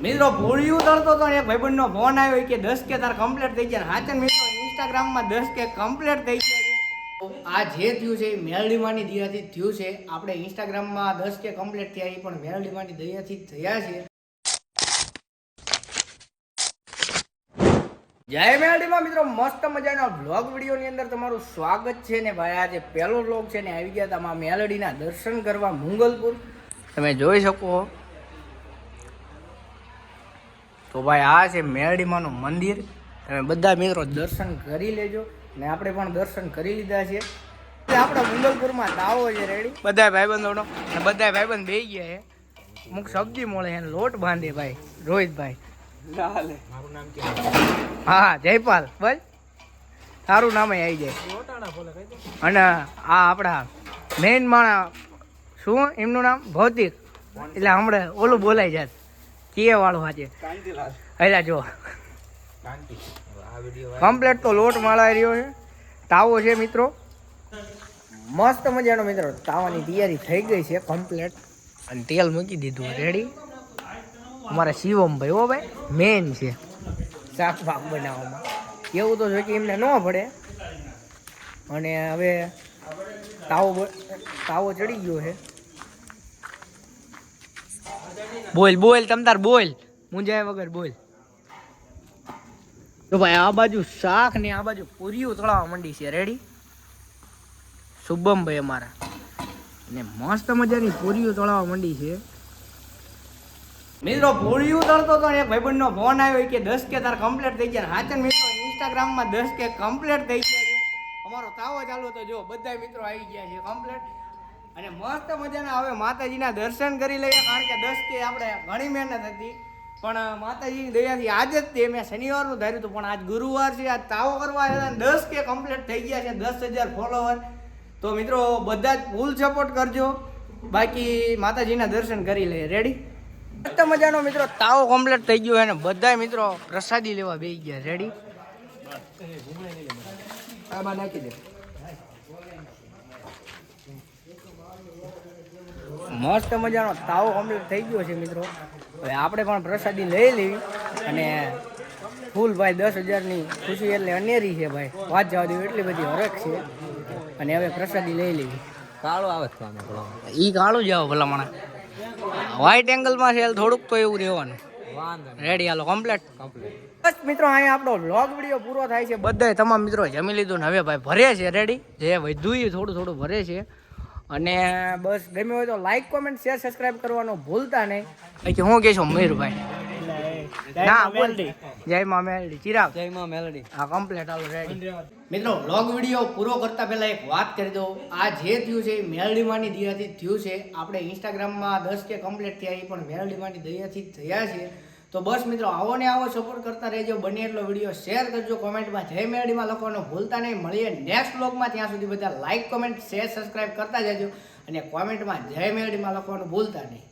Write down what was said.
મિત્રો ભૂળિયું તરતો તો એક ભાઈબંધનો ફોન આવ્યો કે 10K તાર કમ્પ્લીટ થઈ ગયા. હાચન મિત્રો ઇન્સ્ટાગ્રામમાં 10K કમ્પ્લીટ થઈ ગયા છે. આ જે થયું છે એ મેલડીમાંની દયાથી થયું છે. આપણે ઇન્સ્ટાગ્રામમાં 10K કમ્પ્લીટ થયા એ પણ મેલડીમાંની દયાથી થયા છે. જય મેલડીમાં મિત્રો, મસ્ત મજાના વ્લોગ વિડીયોની અંદર તમારું સ્વાગત છે ને ભાઈ. આજે પહેલો વ્લોગ છે ને આવી ગયા હતા મેલડીના દર્શન કરવા મુંગલપુર. તમે જોઈ શકો તો ભાઈ આ છે મેલડીમાંનું મંદિર. તમે બધા મિત્રો દર્શન કરી લેજો ને આપણે પણ દર્શન કરી લીધા છે. આપણા મુંગલપુરમાં તાવો છે રેડી. બધા ભાઈબંધોનો બધા ભાઈબંધ બેસી ગયા છે. અમુક સબ્જી મળે છે, લોટ બાંધે ભાઈ રોહિતભાઈ. મારું નામ કે હા જયપાલ બસ તારું નામ આવી જાય. અને આ આપણા મેઇન માણા શું એમનું નામ ભૌતિક, એટલે હમણાં ઓલું બોલાઈ જાય કે વાળું સાચે એટલે જો કમ્પ્લેટ તો લોટ માળાઈ રહ્યો છે. તાવો છે મિત્રો, મસ્ત મજાનો મિત્રો. તાવાની તૈયારી થઈ ગઈ છે કમ્પ્લેટ અને તેલ મૂકી દીધું રેડી. અમારા શિવમ ભાઈ હો ભાઈ મેન છે શાક ભાગ બનાવવામાં. એવું તો જો કે એમને ન પડે. અને હવે તાવો ચડી ગયો છે. બોલ બોલ તમ તાર બોલ, મુંજાય વગર બોલ. તો ભાઈ આ બાજુ શાક ને આ બાજુ પૂરીઓ તળાવવા માંડી છે રેડી. શુભમ ભાઈ અમારા ને મસ્ત મજાની પૂરીઓ તળાવવા માંડી છે મિત્રો. પૂરીઓ તળતો તો એક ભાઈબંધનો ફોન આવ્યો કે 10K તાર કમ્પ્લીટ થઈ ગયા. હાચન મિત્રો ઇન્સ્ટાગ્રામમાં 10K કમ્પ્લીટ થઈ ગયા છે. અમારો તાવો ચાલુ તો જો બધા મિત્રો આવી ગયા છે કમ્પ્લીટ. અને મસ્ત મજાના હવે માતાજીના દર્શન કરી લઈએ, કારણ કે 10K આપણે ઘણી મહેનત હતી પણ માતાજીની દયાથી આજ જ તે મેં શનિવારનું ધાર્યું હતું પણ આજ ગુરુવાર છે. આજ તાવો કરવા આવ્યા 10K કમ્પ્લીટ થઈ ગયા છે, 10,000 ફોલોવર. તો મિત્રો બધા જ ફૂલ સપોર્ટ કરજો. બાકી માતાજીના દર્શન કરી લઈએ રેડી. મસ્ત મજાનો મિત્રો તાવો કમ્પ્લીટ થઈ ગયો અને બધા મિત્રો પ્રસાદી લેવા બેસી ગયા રેડી. નાખી દે મસ્ત મજાનો તાવો કમ્પ્લીટ થઈ ગયો છે મિત્રો. હવે આપણે પણ પ્રસાદી લઈ લેવી અને ફૂલ ભાઈ 10,000ની ખુશી એટલે અનેરી છે ભાઈ. વાત જવા દેવી એટલી બધી હરખ છે. અને હવે પ્રસાદી લઈ લેવી. કાળું આવે ઈ કાળું જ આવો ભલામણા. વ્હાઈટ એંગલમાં છે થોડુંક તો એવું રહેવાનું. રેડી હાલો કમ્પ્લીટ. બસ મિત્રો અહીંયા આપણો વ્લોગ વિડીયો પૂરો થાય છે. બધાય તમામ મિત્રો જમી લીધું ને હવે ભાઈ ભરે છે રેડી. જે વધ્યું થોડું થોડું ભરે છે. અને બસ ગમ્યું હોય તો લાઈક કોમેન્ટ શેર સબસ્ક્રાઇબ કરવાનું ભૂલતા નહીં. કે હું કહેશો મયુરભાઈ ના બોલ જય માં મેલડી ચિરાગ જય માં મેલડી. હા કમ્પ્લીટ હાલો રેડી. મિત્રો વ્લોગ વિડીયો પૂરો કરતા પહેલા એક વાત કરી દઉં. આ જે થયું છે એ મેલડીમાંની દયાથી થયું છે. આપણે ઇન્સ્ટાગ્રામમાં 10K કમ્પ્લીટ થયા એ પણ મેલડીમાંની દયાથી થયા છે. તો બસ મિત્રો આવો ને આવો સપોર્ટ કરતા રહેજો. બને એટલો વિડીયો શેર કરજો, કોમેન્ટમાં જય મેલડીમાં લખવાનું ભૂલતા નહીં. મળીએ નેક્સ્ટ વ્લોગમાં. ત્યાં સુધી બધા લાઈક કોમેન્ટ શેર સબસ્ક્રાઇબ કરતા જજો અને કોમેન્ટમાં જય મેલડીમાં લખવાનું ભૂલતા નહીં.